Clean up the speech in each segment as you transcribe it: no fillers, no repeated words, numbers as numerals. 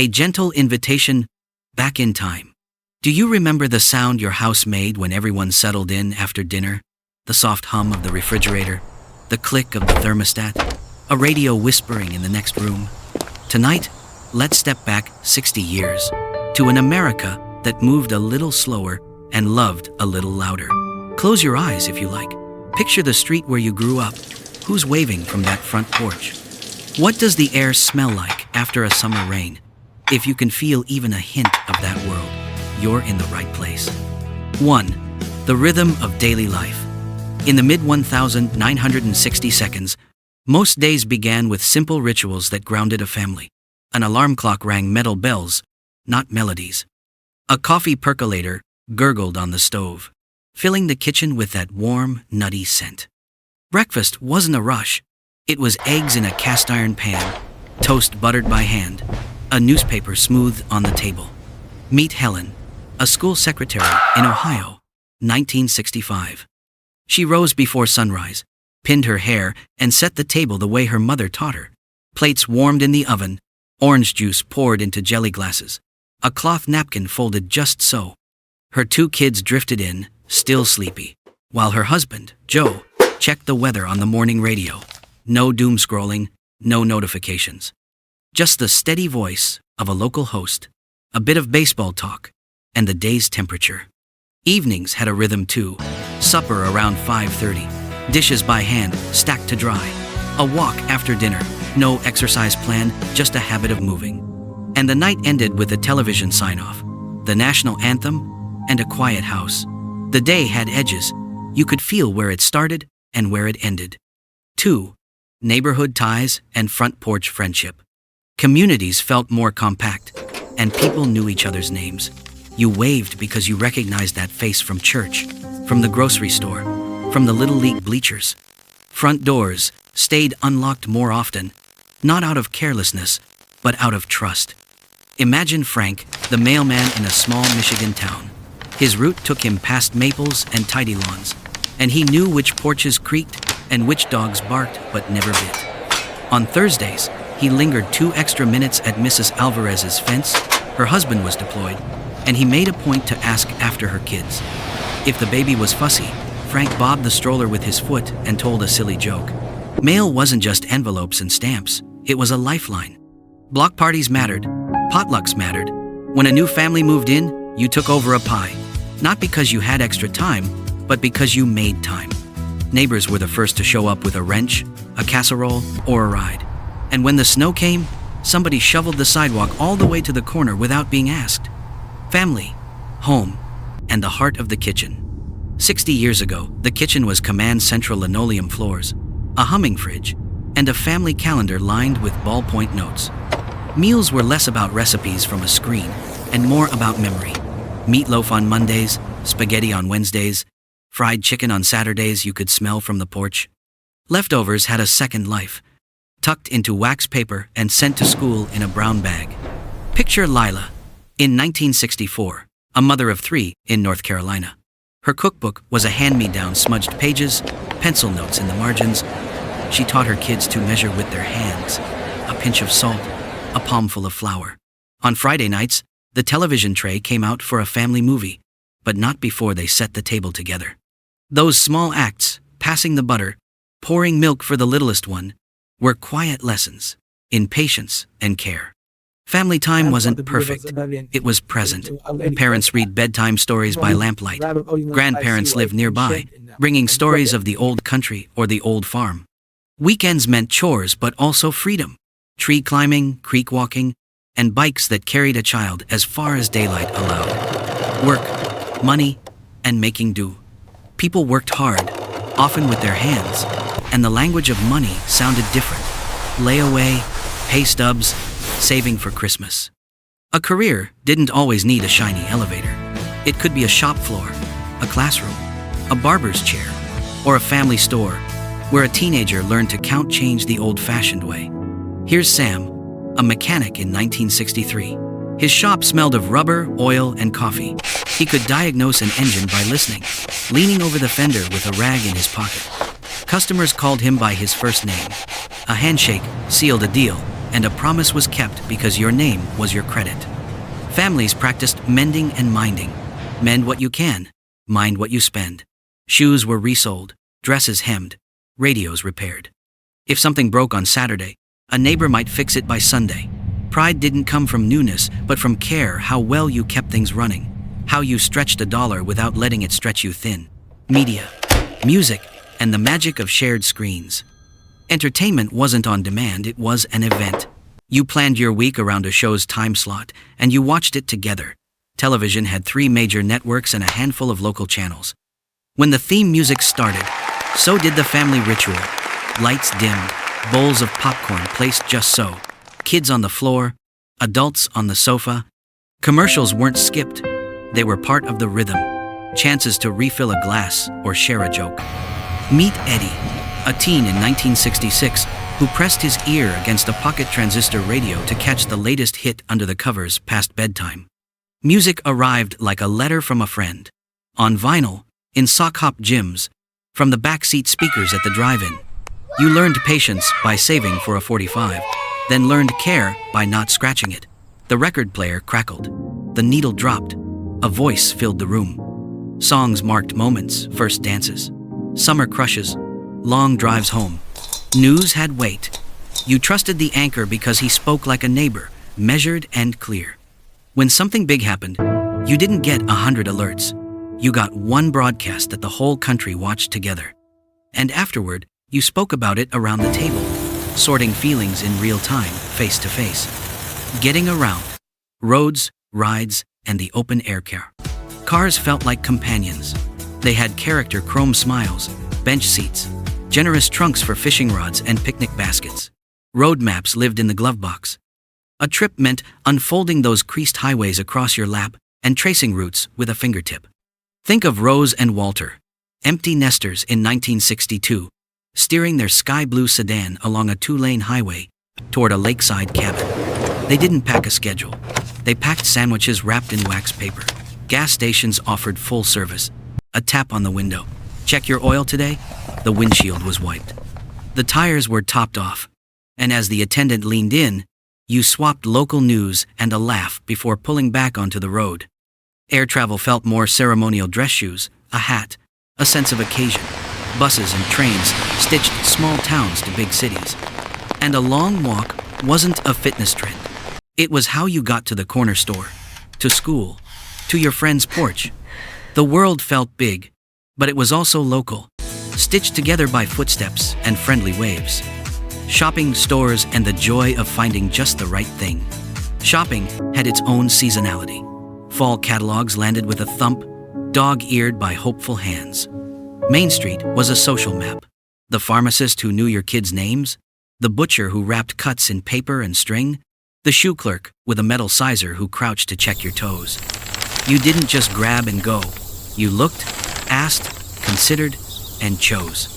A gentle invitation back in time. Do you remember the sound your house made when everyone settled in after dinner? The soft hum of the refrigerator, the click of the thermostat, a radio whispering in the next room. Tonight, let's step back 60 years to an America that moved a little slower and loved a little louder. Close your eyes if you like. Picture the street where you grew up. Who's waving from that front porch? What does the air smell like after a summer rain? If you can feel even a hint of that world, you're in the right place. 1. The rhythm of daily life. In the mid-1960 seconds, most days began with simple rituals that grounded a family. An alarm clock rang metal bells, not melodies. A coffee percolator gurgled on the stove, filling the kitchen with that warm, nutty scent. Breakfast wasn't a rush. It was eggs in a cast-iron pan, toast buttered by hand, a newspaper smoothed on the table. Meet Helen, a school secretary in Ohio, 1965. She rose before sunrise, pinned her hair, and set the table the way her mother taught her. Plates warmed in the oven, orange juice poured into jelly glasses, a cloth napkin folded just so. Her 2 kids drifted in, still sleepy, while her husband, Joe, checked the weather on the morning radio. No doom scrolling, no notifications. Just the steady voice of a local host, a bit of baseball talk, and the day's temperature. Evenings had a rhythm too. Supper around 5:30. Dishes by hand, stacked to dry. A walk after dinner. No exercise plan, just a habit of moving. And the night ended with a television sign-off, the national anthem, and a quiet house. The day had edges. You could feel where it started and where it ended. 2. Neighborhood ties and front porch friendship. Communities felt more compact, and people knew each other's names. You waved because you recognized that face from church, from the grocery store, from the Little League bleachers. Front doors stayed unlocked more often, not out of carelessness, but out of trust. Imagine Frank, the mailman in a small Michigan town. His route took him past maples and tidy lawns, and he knew which porches creaked and which dogs barked but never bit. On Thursdays, he lingered 2 extra minutes at Mrs. Alvarez's fence. Her husband was deployed, and he made a point to ask after her kids. If the baby was fussy, Frank bobbed the stroller with his foot and told a silly joke. Mail wasn't just envelopes and stamps, it was a lifeline. Block parties mattered, potlucks mattered. When a new family moved in, you took over a pie, not because you had extra time, but because you made time. Neighbors were the first to show up with a wrench, a casserole, or a ride. And when the snow came, somebody shoveled the sidewalk all the way to the corner without being asked. Family, home, and the heart of the kitchen. 60 years ago, the kitchen was command central linoleum floors, a humming fridge, and a family calendar lined with ballpoint notes. Meals were less about recipes from a screen and more about memory. Meatloaf on Mondays, spaghetti on Wednesdays, fried chicken on Saturdays you could smell from the porch. Leftovers had a second life, tucked into wax paper and sent to school in a brown bag. Picture Lila, in 1964, a mother of 3 in North Carolina. Her cookbook was a hand-me-down smudged pages, pencil notes in the margins. She taught her kids to measure with their hands, a pinch of salt, a palmful of flour. On Friday nights, the television tray came out for a family movie, but not before they set the table together. Those small acts, passing the butter, pouring milk for the littlest one, were quiet lessons in patience and care. Family time wasn't perfect, it was present. Parents read bedtime stories by lamplight. Grandparents lived nearby, bringing stories of the old country or the old farm. Weekends meant chores but also freedom. Tree climbing, creek walking, and bikes that carried a child as far as daylight allowed. Work, money, and making do. People worked hard, often with their hands, and the language of money sounded different. Layaway, pay stubs, saving for Christmas. A career didn't always need a shiny elevator. It could be a shop floor, a classroom, a barber's chair, or a family store where a teenager learned to count change the old-fashioned way. Here's Sam, a mechanic in 1963. His shop smelled of rubber, oil, and coffee. He could diagnose an engine by listening, leaning over the fender with a rag in his pocket. Customers called him by his first name. A handshake sealed a deal, and a promise was kept because your name was your credit. Families practiced mending and minding. Mend what you can, mind what you spend. Shoes were resoled, dresses hemmed, radios repaired. If something broke on Saturday, a neighbor might fix it by Sunday. Pride didn't come from newness, but from care, how well you kept things running, how you stretched a dollar without letting it stretch you thin. Media, music, and the magic of shared screens. Entertainment wasn't on demand, it was an event. You planned your week around a show's time slot, and you watched it together. Television had 3 major networks and a handful of local channels. When the theme music started, so did the family ritual. Lights dimmed, bowls of popcorn placed just so. Kids on the floor, adults on the sofa. Commercials weren't skipped. They were part of the rhythm. Chances to refill a glass or share a joke. Meet Eddie, a teen in 1966 who pressed his ear against a pocket transistor radio to catch the latest hit under the covers past bedtime. Music arrived like a letter from a friend. On vinyl, in sock-hop gyms, from the backseat speakers at the drive-in. You learned patience by saving for a 45, then learned care by not scratching it. The record player crackled. The needle dropped. A voice filled the room. Songs marked moments, first dances, summer crushes, long drives home. News had weight. You trusted the anchor because he spoke like a neighbor, measured and clear. When something big happened, you didn't get 100 alerts. You got one broadcast that the whole country watched together. And afterward, you spoke about it around the table, sorting feelings in real time, face to face. Getting around. Roads, rides, and the open air car. Cars felt like companions. They had character, chrome smiles, bench seats, generous trunks for fishing rods and picnic baskets. Road maps lived in the glove box. A trip meant unfolding those creased highways across your lap and tracing routes with a fingertip. Think of Rose and Walter, empty nesters in 1962, steering their sky blue sedan along a 2-lane highway toward a lakeside cabin. They didn't pack a schedule. They packed sandwiches wrapped in wax paper. Gas stations offered full service. A tap on the window. Check your oil today? The windshield was wiped. The tires were topped off. And as the attendant leaned in, you swapped local news and a laugh before pulling back onto the road. Air travel felt more ceremonial: dress shoes, a hat, a sense of occasion. Buses and trains stitched small towns to big cities. And a long walk wasn't a fitness trend. It was how you got to the corner store, to school, to your friend's porch. The world felt big, but it was also local, stitched together by footsteps and friendly waves. Shopping, stores, and the joy of finding just the right thing. Shopping had its own seasonality. Fall catalogs landed with a thump, dog-eared by hopeful hands. Main Street was a social map. The pharmacist who knew your kids' names, the butcher who wrapped cuts in paper and string, the shoe clerk with a metal sizer who crouched to check your toes. You didn't just grab and go. You looked, asked, considered, and chose.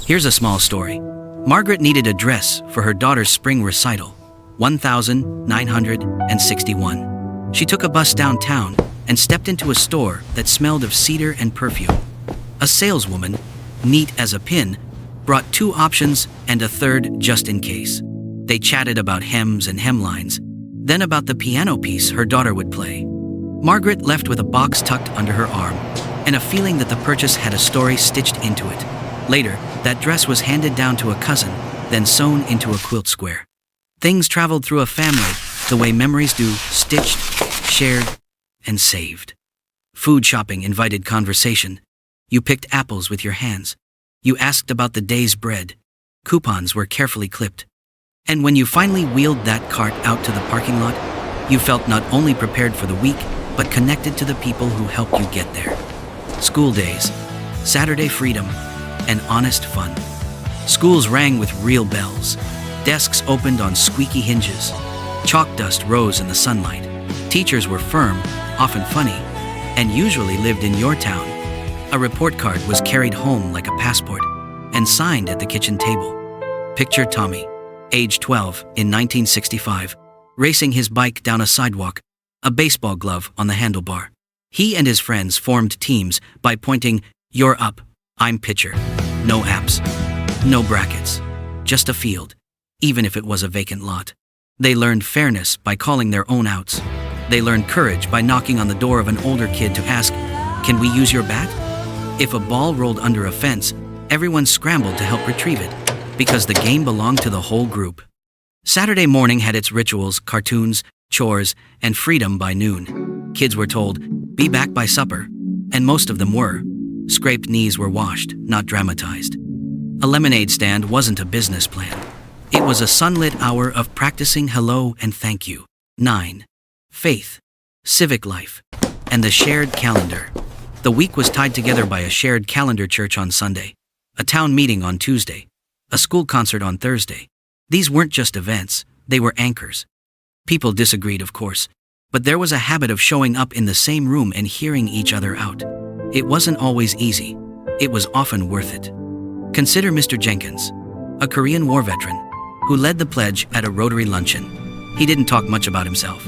Here's a small story. Margaret needed a dress for her daughter's spring recital, 1961. She took a bus downtown and stepped into a store that smelled of cedar and perfume. A saleswoman, neat as a pin, brought 2 options and a third just in case. They chatted about hems and hemlines, then about the piano piece her daughter would play. Margaret left with a box tucked under her arm and a feeling that the purchase had a story stitched into it. Later, that dress was handed down to a cousin, then sewn into a quilt square. Things traveled through a family the way memories do, stitched, shared, and saved. Food shopping invited conversation. You picked apples with your hands. You asked about the day's bread. Coupons were carefully clipped. And when you finally wheeled that cart out to the parking lot, you felt not only prepared for the week, but connected to the people who helped you get there. School days, Saturday freedom, and honest fun. Schools rang with real bells. Desks opened on squeaky hinges. Chalk dust rose in the sunlight. Teachers were firm, often funny, and usually lived in your town. A report card was carried home like a passport and signed at the kitchen table. Picture Tommy, age 12, in 1965, racing his bike down a sidewalk, a baseball glove on the handlebar. He and his friends formed teams by pointing, "You're up, I'm pitcher." No apps, no brackets, just a field, even if it was a vacant lot. They learned fairness by calling their own outs. They learned courage by knocking on the door of an older kid to ask, "Can we use your bat?" If a ball rolled under a fence, everyone scrambled to help retrieve it, because the game belonged to the whole group. Saturday morning had its rituals, cartoons, chores, and freedom by noon. Kids were told, "Be back by supper," and most of them were. Scraped knees were washed, not dramatized. A lemonade stand wasn't a business plan. It was a sunlit hour of practicing hello and thank you. 9. Faith, civic life, and the shared calendar. The week was tied together by a shared calendar: church on Sunday, a town meeting on Tuesday, a school concert on Thursday. These weren't just events, they were anchors. People disagreed, of course, but there was a habit of showing up in the same room and hearing each other out. It wasn't always easy. It was often worth it. Consider Mr. Jenkins, a Korean War veteran, who led the pledge at a Rotary luncheon. He didn't talk much about himself.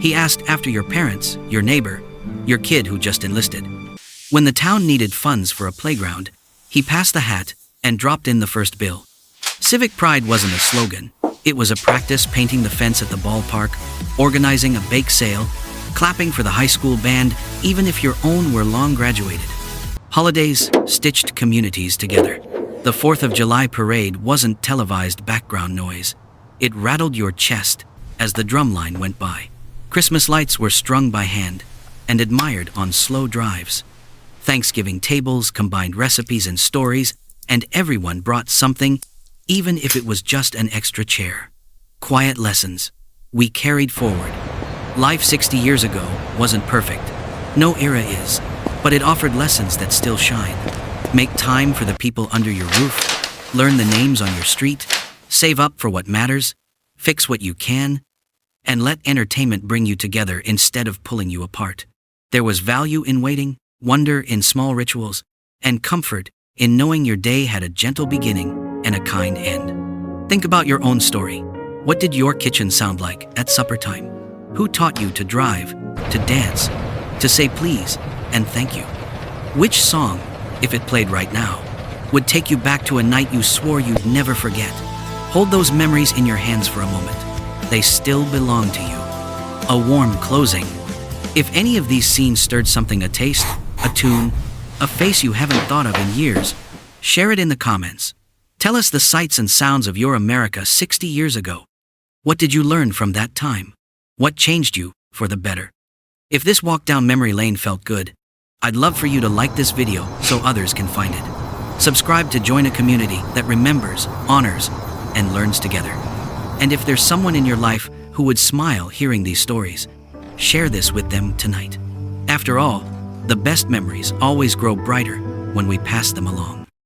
He asked after your parents, your neighbor, your kid who just enlisted. When the town needed funds for a playground, he passed the hat and dropped in the first bill. Civic pride wasn't a slogan. It was a practice: painting the fence at the ballpark, organizing a bake sale, clapping for the high school band, even if your own were long graduated. Holidays stitched communities together. The 4th of July parade wasn't televised background noise. It rattled your chest as the drumline went by. Christmas lights were strung by hand and admired on slow drives. Thanksgiving tables combined recipes and stories, and everyone brought something, even if it was just an extra chair. Quiet lessons we carried forward. Life 60 years ago wasn't perfect. No era is, but it offered lessons that still shine. Make time for the people under your roof. Learn the names on your street. Save up for what matters. Fix what you can. And let entertainment bring you together instead of pulling you apart. There was value in waiting, wonder in small rituals, and comfort in knowing your day had a gentle beginning and a kind end. Think about your own story. What did your kitchen sound like at supper time? Who taught you to drive, to dance, to say please and thank you? Which song, if it played right now, would take you back to a night you swore you'd never forget? Hold those memories in your hands for a moment. They still belong to you. A warm closing. If any of these scenes stirred something: a taste, a tune, a face you haven't thought of in years, share it in the comments. Tell us the sights and sounds of your America 60 years ago. What did you learn from that time? What changed you for the better? If this walk down memory lane felt good, I'd love for you to like this video so others can find it. Subscribe to join a community that remembers, honors, and learns together. And if there's someone in your life who would smile hearing these stories, share this with them tonight. After all, the best memories always grow brighter when we pass them along.